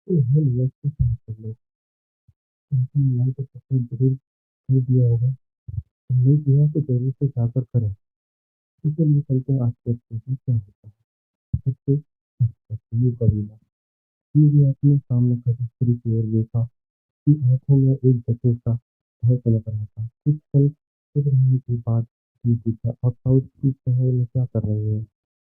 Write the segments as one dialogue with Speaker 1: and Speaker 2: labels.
Speaker 1: तो हर व्यक्ति क्या कर लो, अपनी लाइफ का सफर जरूर कर दिया होगा। नहीं किया तो जरूर से जाकर करें। इसलिए चलते हैं आज के एपिसोड में क्या होता है। सबसे यूं कबीला ये भी अपने सामने खड़ी स्त्री की ओर देखा कि आंखों में एक जटिल सा भय चमक रहा था। कुछ पल चुप रहने के बाद ये पूछा, आप साउथ की शहर में क्या कर रहे हैं?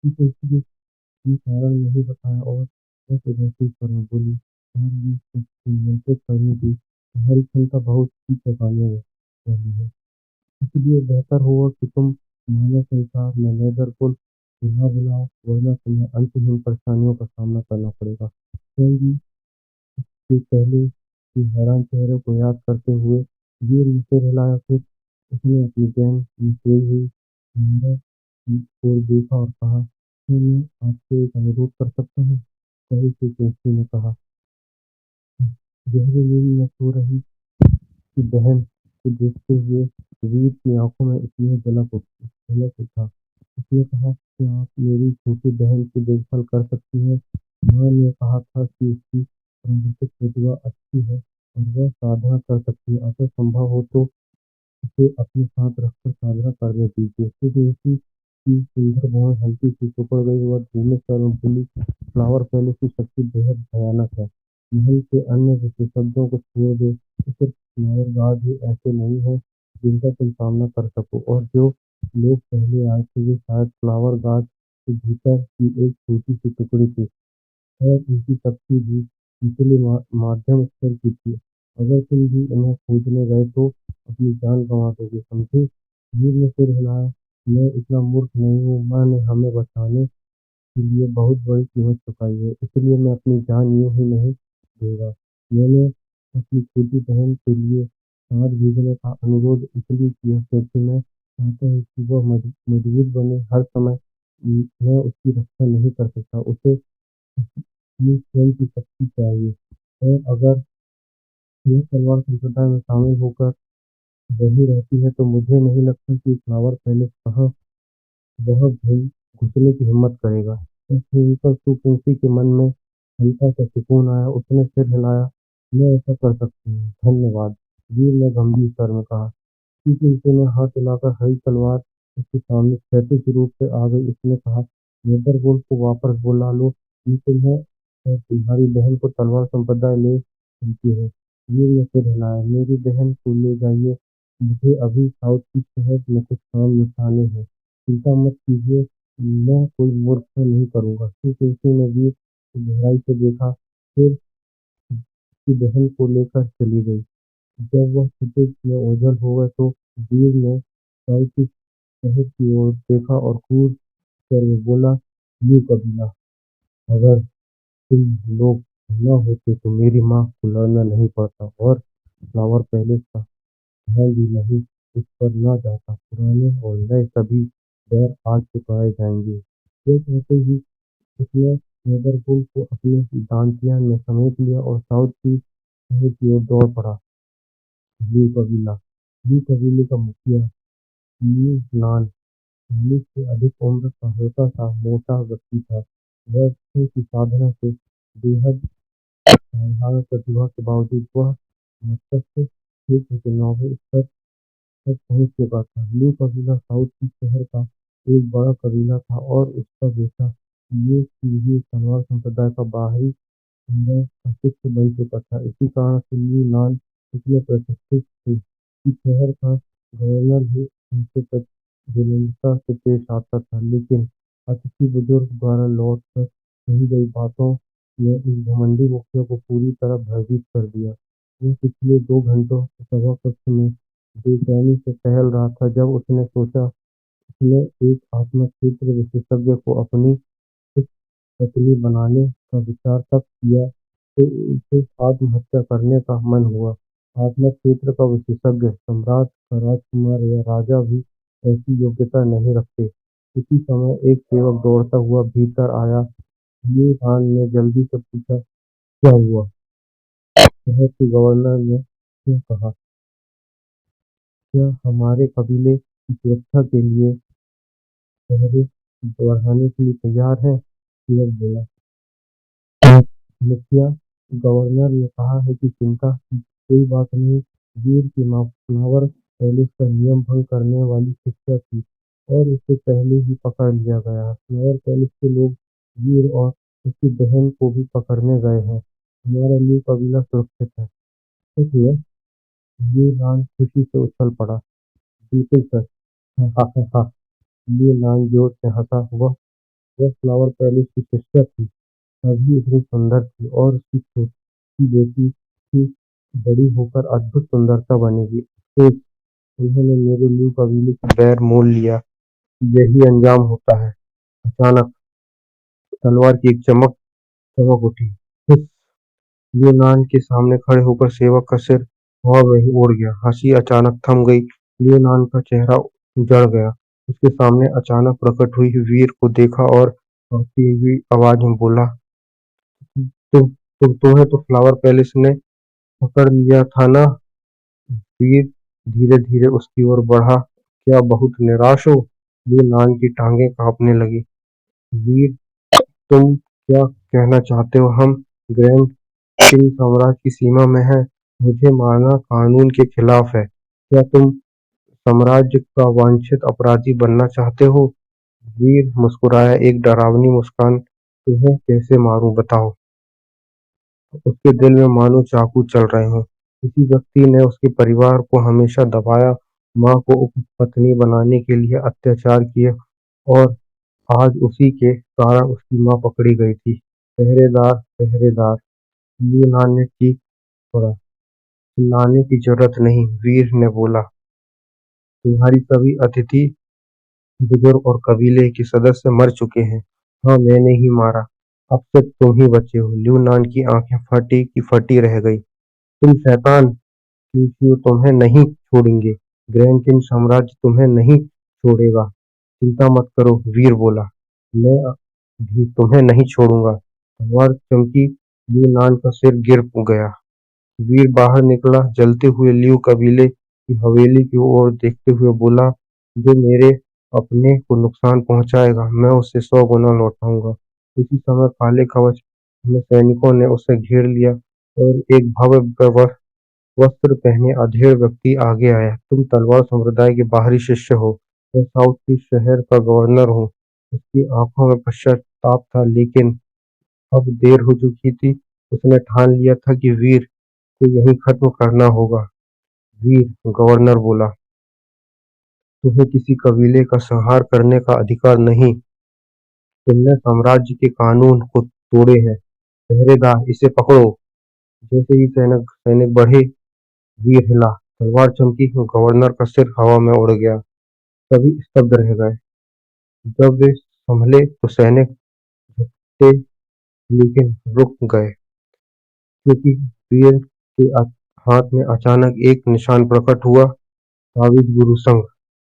Speaker 1: तो इसलिए ये कारण नहीं बताया और ऐसे वैसे पर में बोली, तुम्हारी को नियंत्रित करने की तुम्हारी क्षमता बहुत ही चौंकाने वाली है। इसलिए बेहतर होगा कि तुम मानव संसार में नेदरपुल ना बुलाओ, वरना तुम्हें अंतहीन परेशानियों का सामना करना पड़ेगा। रहेंगी के पहले के हैरान चेहरे को याद करते हुए वीर ने सिर हिलाया। फिर उसने अपनी बहन में सोई हुई मेरा की ओर देखा और कहा, क्या मैं आपसे एक अनुरोध कर सकता हूँ? कही से केसरी ने कहा। गहरी नींद में सो रही की बहन को देखते हुए वीर की आंखों में स्नेह झलक उठा। उसने कहा, क्या आप मेरी छोटी बहन की देखभाल कर सकती हैं? माँ ने कहा था कि उसकी प्राकृतिक प्रतिभा अच्छी है और वह साधना कर सकती है। अगर संभव हो तो उसे अपने साथ रखकर साधना करने दीजिए। सूर्यवंशी की सुंदर भौहें हल्की सी सिकुड़ गई। वह धीमे स्वर में बोली, फ्लावर पैलेस की शक्ति बेहद भयानक है। महल के अन्य विशेषज्ञों को छोड़ दो, तो सिर्फ फ्लावर गार्ड ही ऐसे नहीं है जिनका तुम सामना कर सको। और जो लोग पहले आए थे वे शायद फ्लावर गार्ड के भीतर की एक छोटी सी टुकड़ी थी और उनकी शक्ति भी निचले मध्यम स्तर की थी। अगर तुम भी उन्हें खोजने गए तो अपनी जान गंवा दोगे, समझे? वीर ने सिर हिलाया। मैं इतना मूर्ख नहीं हूँ। माँ ने हमें बचाने के लिए बहुत बड़ी कीमत चुकाई है, इसलिए मैं अपनी जान यूं ही नहीं दूंगा। मैंने अपनी छोटी बहन के लिए साथ भेजने का अनुरोध इसलिए किया क्योंकि मैं चाहता हूँ कि वह मजबूत बने। हर समय मैं उसकी रक्षा नहीं कर सकता, उसे अपनी स्वयं की शक्ति चाहिए। और अगर यह तलवार संप्रदाय में शामिल होकर वही रहती है तो मुझे नहीं लगता कि फ्लावर पैलेस कहाँ वह भाई घुसने की हिम्मत करेगा। यह सुनकर सुकिंसी के मन में हल्का सा सुकून आया। उसने सिर हिलाया। मैं ऐसा कर सकती हूँ, धन्यवाद, वीर ने गंभीर स्वर में कहा। सुकिंसी ने हाथ हिलाकर हरी तलवार उसके सामने क्षैतिज रूप से आ गई। उसने कहा, नेदरवुल्फ को वापस बुला लो। ये तुम्हें और तुम्हारी बहन को तलवार संप्रदाय ले चलती है। वीर ने सिर हिलाया। मेरी बहन को ले जाइए, मुझे अभी साउथ की शहर में कुछ काम निपटाने हैं। चिंता मत कीजिए, मैं कोई मूर्खता नहीं करूंगा। सुकिंसी ने वीर को गहराई से देखा, फिर उसकी बहन को लेकर चली गई। जब वह क्षितिज में ओझल हो गए तो वीर ने साउथ की शहर की ओर देखा और क्रूर स्वर में बोला, यू कबीला, अगर तुम लोग न होते तो मेरी माँ को लड़ना नहीं पड़ता और फ्लावर पैलेस का ध्यान भी नहीं उस पर न जाता। पुराने और नए सभी बैर आज चुकाए जाएंगे। ये कहते ही उसने नेदरवुल्फ को अपने दांतियान में समेट लिया और साउथ की शहर की ओर दौड़ पड़ा। ब्लू कबीला ब्लू कबीले का मुखिया न्यू नान 40 से अधिक उम्र का हल्का सा मोटा व्यक्ति था। वर्षों की साधना से बेहद साधारण प्रतिभा के बावजूद वह मत्स्य क्षेत्र के 9वें स्तर तक पहुंच चुका था। ब्लू कबीला साउथ की शहर का एक बड़ा कबीला था और उसका बेटा न्यू ही तलवार संप्रदाय का बाहरी अंदर का शिष्य बन चुका था। इसी कारण से न्यू नान इतने प्रतिष्ठित थे कि शहर का गवर्नर भी उनके प्रति विनम्रता से पेश आता था। लेकिन अतिथि बुजुर्ग द्वारा लौट कर कही गई बातों ने इस घमंडी मुखिया को पूरी तरह भयभीत कर दिया। वो पिछले 2 घंटों से सभा कक्ष में बेचैनी से टहल रहा था। जब उसने सोचा उसने एक आत्मा क्षेत्र विशेषज्ञ को अपनी इस पत्नी बनाने का विचार तब किया तो उसे आत्महत्या करने का मन हुआ। आत्मा क्षेत्र का विशेषज्ञ सम्राट का राजकुमार या राजा भी ऐसी योग्यता नहीं रखते। उसी समय एक सेवक दौड़ता हुआ भीतर आया। ये खान ने जल्दी से पूछा, क्या हुआ? शहर के गवर्नर ने क्या कहा? क्या हमारे कबीले की सुरक्षा के लिए पहरे बढ़ाने के लिए तैयार है? सेवक बोला। मुखिया गवर्नर ने कहा है कि चिंता की कोई बात नहीं। वीर की माँ फ्लावर पैलेस का नियम भंग करने वाली शिष्या थी और उसे पहले ही पकड़ लिया गया है। फ्लावर पैलेस के लोग वीर और उसकी बहन को भी पकड़ने गए हैं। हमारा ल्यू कबीला सुरक्षित है। इसलिए ल्यू लान खुशी से उछल पड़ा। बिल्कुल सच। हा हा हा हा। ल्यू लान जोर से हंसा। वह फ्लावर पैलेस की शिष्या थी, तभी इतनी सुंदर थी और उसकी छोटी बेटी थी बड़ी होकर अद्भुत सुंदरता बनेगी। फिर उन्होंने मेरे ल्यू कबीले का बैर मोल लिया। यही अंजाम होता है। अचानक तलवार की एक चमक चमक उठी। उस लियोनार्ड के सामने खड़े होकर सेवक का सिर हवा में ही उड़ गया। हंसी अचानक थम गई। लियोनार्ड का चेहरा उजड़ गया। उसके सामने अचानक प्रकट हुई वीर को देखा और कांपती हुई आवाज में बोला, तुम्हें तो फ्लावर पैलेस ने पकड़ लिया था ना? वीर धीरे धीरे उसकी ओर बढ़ा। क्या बहुत निराश हो? लियोनार्ड की टांगें कांपने लगी। वीर, तुम क्या कहना चाहते हो? हम ग्रैंड किंग साम्राज्य की सीमा में हैं। मुझे मारना कानून के खिलाफ है। क्या तुम साम्राज्य का वांछित अपराधी बनना चाहते हो? वीर मुस्कुराया, एक डरावनी मुस्कान। तुम्हें कैसे मारूं बताओ? उसके दिल में मानो चाकू चल रहे हों। किसी व्यक्ति ने उसके परिवार को हमेशा दबाया, माँ को उपपत्नी बनाने के लिए अत्याचार किए और आज उसी के कारण उसकी माँ पकड़ी गई थी। पहरेदार, पहरेदार, यूनान ने चीख पड़ा। चिल्लाने की जरूरत नहीं, वीर ने बोला। तुम्हारी सभी अतिथि, बुजुर्ग और कबीले के सदस्य मर चुके हैं। हाँ, मैंने ही मारा। अब सिर्फ तुम ही बचे हो। ल्यूनान की आंखें फटी की फटी रह गई। तुम शैतान, क्योंकि तुम्हें नहीं छोड़ेंगे। ग्रैंड किंग साम्राज्य तुम्हें नहीं छोड़ेगा। चिंता मत करो, वीर बोला। मैं भी तुम्हें नहीं छोड़ूंगा। तलवार चमकी। ल्यूनान का सिर गिर गया। वीर बाहर निकला, जलते हुए ल्यू कबीले की हवेली की ओर देखते हुए बोला, जो मेरे अपने को नुकसान पहुंचाएगा, मैं उसे 100 गुना लौटाऊंगा। उसी समय काले कवच में सैनिकों ने उसे घेर लिया और एक भव्य वस्त्र पहने अधेड़ व्यक्ति आगे आया। तुम तलवार संप्रदाय के बाहरी शिष्य हो। मैं साउथ की शहर का गवर्नर हूँ। उसकी आंखों में पश्चाताप था, लेकिन अब देर हो चुकी थी। उसने ठान लिया था कि वीर को यहीं खत्म करना होगा। वीर, गवर्नर बोला, तुम्हें किसी कबीले का संहार करने का अधिकार नहीं। तुमने साम्राज्य के कानून को तोड़े हैं। पहरेदार, इसे पकड़ो। जैसे ही सैनिक सैनिक बढ़े, वीर हिला। तलवार चमकी। गवर्नर का सिर हवा में उड़ गया। सभी स्तब्ध रह गए। जब वे संभले तो सैनिक झपटे, लेकिन रुक गए, क्योंकि वीर के हाथ में अचानक एक निशान प्रकट हुआ। ताबीज गुरु संघ।